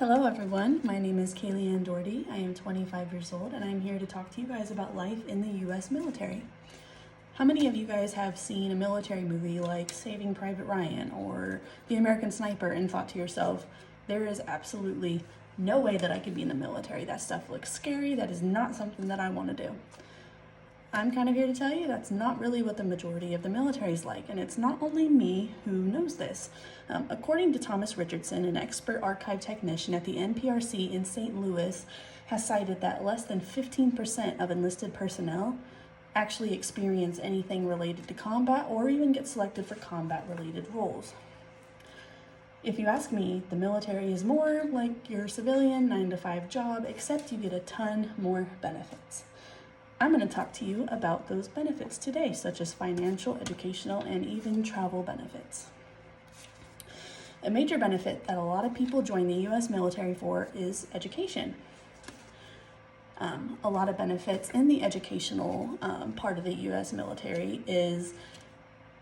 Hello everyone, my name is Kaylee Doherty. I am 25 years old and I'm here to talk to you guys about life in the US military. How many of you guys have seen a military movie like Saving Private Ryan or The American Sniper and thought to yourself, there is absolutely no way that I could be in the military. That stuff looks scary. That is not something that I want to do. I'm kind of here to tell you that's not really what the majority of the military is like, and it's not only me who knows this. According to Thomas Richardson, an expert archive technician at the NPRC in St. Louis, has cited that less than 15% of enlisted personnel actually experience anything related to combat or even get selected for combat-related roles. If you ask me, the military is more like your civilian 9-to-5 job, except you get a ton more benefits. I'm going to talk to you about those benefits today, such as financial, educational, and even travel benefits. A major benefit that a lot of people join the U.S. military for is education. A lot of benefits in the educational part of the U.S. military is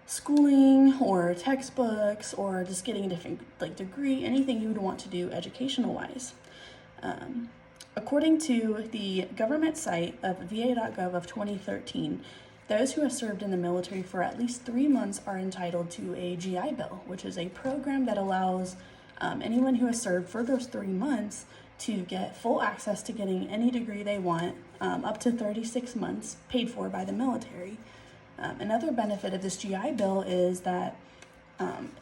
schooling or textbooks or just getting a different degree, anything you would want to do educational-wise. According to the government site of va.gov of 2013, those who have served in the military for at least 3 months are entitled to a GI Bill, which is a program that allows anyone who has served for those 3 months to get full access to getting any degree they want, up to 36 months, paid for by the military. Another benefit of this GI Bill is that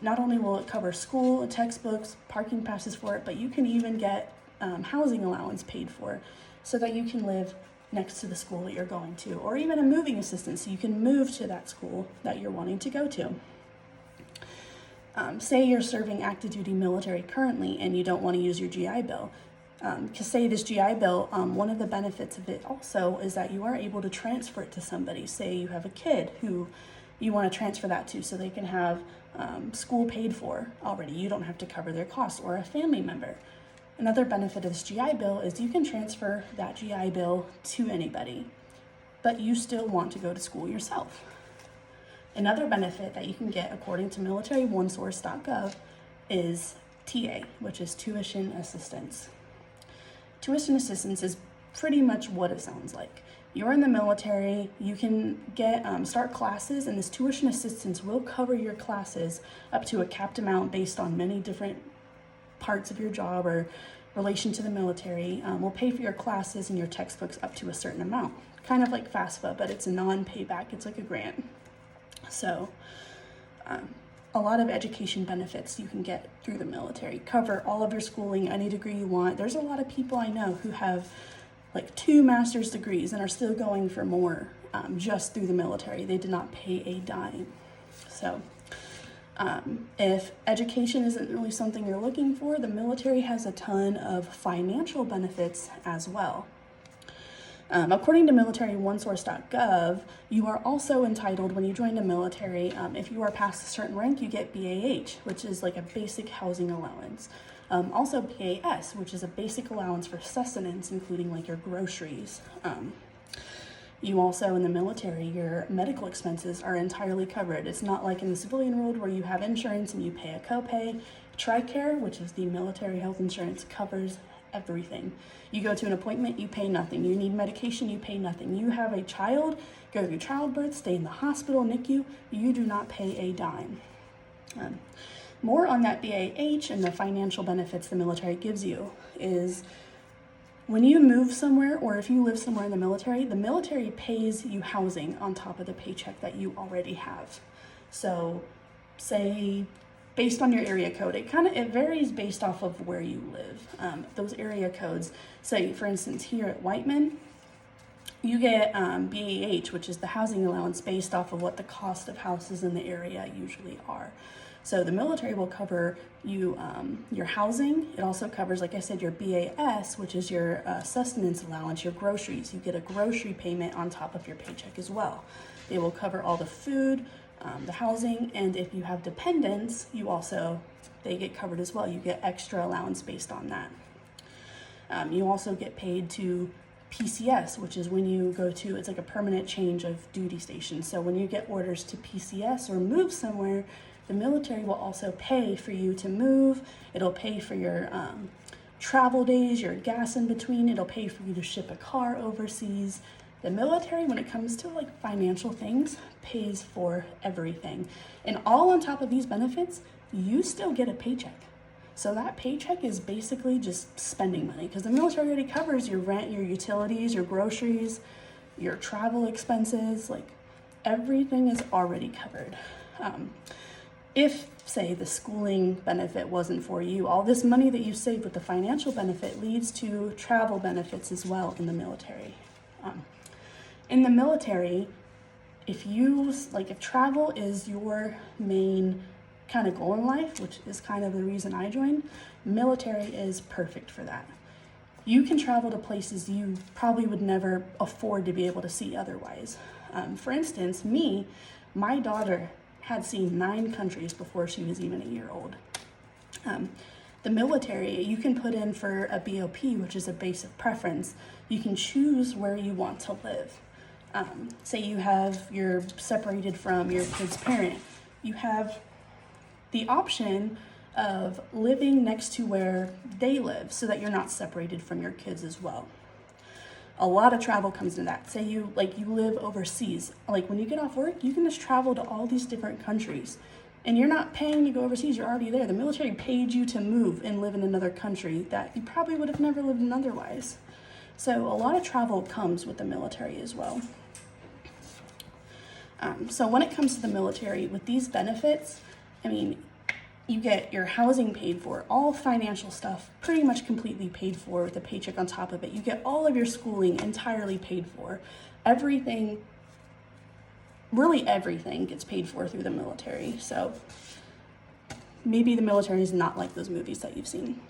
not only will it cover school, textbooks, parking passes for it, but you can even get housing allowance paid for so that you can live next to the school that you're going to, or even a moving assistance so you can move to that school that you're wanting to go to. Say you're serving active duty military currently and you don't want to use your GI Bill. To say this GI Bill, one of the benefits of it also is that you are able to transfer it to somebody. Say you have a kid who you want to transfer that to so they can have school paid for already. You don't have to cover their costs, or a family member. Another benefit of this GI Bill is you can transfer that GI Bill to anybody, but you still want to go to school yourself. Another benefit that you can get according to militaryonesource.gov is TA, which is tuition assistance. Tuition assistance is pretty much what it sounds like. You're in the military, you can get start classes, and this tuition assistance will cover your classes up to a capped amount based on many different parts of your job or relation to the military. Will pay for your classes and your textbooks up to a certain amount. Kind of like FAFSA, but it's a non-payback, it's like a grant. So a lot of education benefits you can get through the military. Cover all of your schooling, any degree you want. There's a lot of people I know who have like 2 master's degrees and are still going for more just through the military. They did not pay a dime. So if education isn't really something you're looking for, the military has a ton of financial benefits as well. According to militaryonesource.gov, you are also entitled when you join the military, if you are past a certain rank, you get BAH, which is like a basic housing allowance. Also BAS, which is a basic allowance for sustenance, including like your groceries. You also, in the military, your medical expenses are entirely covered. It's not like in the civilian world where you have insurance and you pay a copay. TRICARE, which is the military health insurance, covers everything. You go to an appointment, you pay nothing. You need medication, you pay nothing. You have a child, go through childbirth, stay in the hospital, NICU, you do not pay a dime. More on that BAH and the financial benefits the military gives you is when you move somewhere, or if you live somewhere in the military pays you housing on top of the paycheck that you already have. So say, based on your area code, it varies based off of where you live. Those area codes, say for instance here at Whiteman, you get BAH, which is the housing allowance based off of what the cost of houses in the area usually are. So the military will cover you your housing. It also covers, like I said, your BAS, which is your sustenance allowance, your groceries. You get a grocery payment on top of your paycheck as well. They will cover all the food, the housing, and if you have dependents, they get covered as well. You get extra allowance based on that. You also get paid to PCS, which is when you go to, it's like a permanent change of duty station. So when you get orders to PCS or move somewhere, the military will also pay for you to move. It'll pay for your travel days, your gas in between. It'll pay for you to ship a car overseas. The military, when it comes to like financial things, pays for everything. And all on top of these benefits, you still get a paycheck. So that paycheck is basically just spending money, because the military already covers your rent, your utilities, your groceries, your travel expenses, like everything is already covered. If, say, the schooling benefit wasn't for you, all this money that you saved with the financial benefit leads to travel benefits as well in the military. In the military, if travel is your main kind of goal in life, which is kind of the reason I joined, military is perfect for that. You can travel to places you probably would never afford to be able to see otherwise. For instance, my daughter had seen 9 countries before she was even a year old. The military, you can put in for a BOP, which is a basic preference. You can choose where you want to live. Say you're separated from your kid's parent. You have the option of living next to where they live so that you're not separated from your kids as well. A lot of travel comes into that. Say you live overseas. Like when you get off work, you can just travel to all these different countries. And you're not paying to go overseas, you're already there. The military paid you to move and live in another country that you probably would have never lived in otherwise. So a lot of travel comes with the military as well. So when it comes to the military, with these benefits, you get your housing paid for, all financial stuff pretty much completely paid for with a paycheck on top of it. You get all of your schooling entirely paid for. Everything, really everything gets paid for through the military. So maybe the military is not like those movies that you've seen.